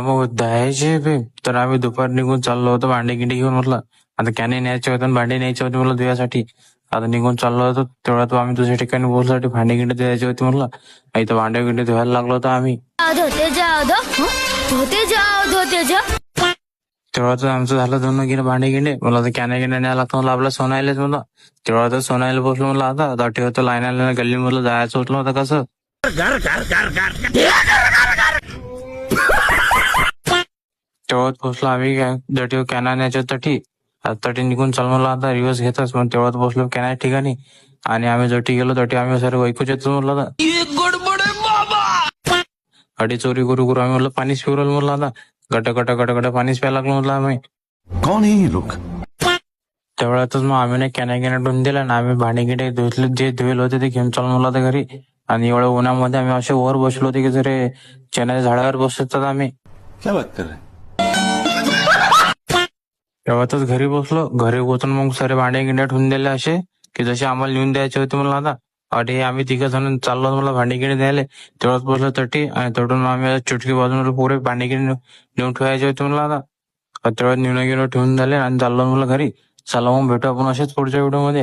मग दहायचे बे. तर आम्ही दुपार निघून चाललो होतो भांडे गिंडे घेऊन. म्हटलं आता कॅने न्यायचे होते आणि भांडे न्यायचे होते म्हटलं धुयासाठी. आता निघून चाललो होतो तेवढा तो आम्ही दुसऱ्या ठिकाणी बोलसाठी भांडे गिंडे द्यायचे होते म्हटलं. इथं भांडे गिंडे धुवायला लागलो होतो आम्ही. धोते जाओ तेवढा तर आमचं झालं धुणं गिणं भांडे गिंडे. मला तर कॅने गिंडे न्यायला लागतं म्हणलं आपल्या सोनायलाच म्हणलं. तेवढा तर सोनायला बसलो म्हणलं आता ठेवतो लाईन गल्ली मधलं जायचं होतं होतं कसं. तेवढ्यात पोहोचलो आम्ही दटी कॅना न्यायच्या तटी. तटी निघून चाल म्हणलं आता रिवर्स घेतच मग तेवढ्यात पोहोचलो कॅना ठिकाणी. आणि आम्ही जटी गेलो तटी आम्ही सर वैकूच येतो म्हणलं आता. अडी चोरी करू करू आम्ही म्हणलं पाणीच पिवरल म्हणलं आता. गट पाणीच प्यायला लागलो म्हणलं आम्ही. कौन है ये लोग? तेवढ्यातच मग आम्ही नाही कॅना ठेवून दिला ना आम्ही भांडे गिंडे धुतले जे धुवेल होते ते घेऊन चालू म्हणलं आता घरी. आणि एवढ्या उन्हामध्ये आम्ही असे वर बसलो होते की जरे चण्याच्या झाडावर बसतात आम्ही. क्या बात कर रहे हैं? तेव्हाच घरी बसलो. घरी पोहोचून मग सारे भांडे गिंडे ठेवून दिले असे की जसे आम्हाला लिहून द्यायचे होते म्हणलं आता. अरे आम्ही तिघ जण चाललो मला भांडे गिंडे द्यायला. तेवढ्यात बसलो तटी आणि तटून आम्ही चुटकी बाजून पुरे भांडे गिंडे नेऊन ठेवायचे होते म्हणलं आता. तेवढ्यात निवडून ठेवून झाले आणि चाललो म्हणलं घरी. चला मग भेटू आपण असेच पुढच्या व्हिडिओ मध्ये.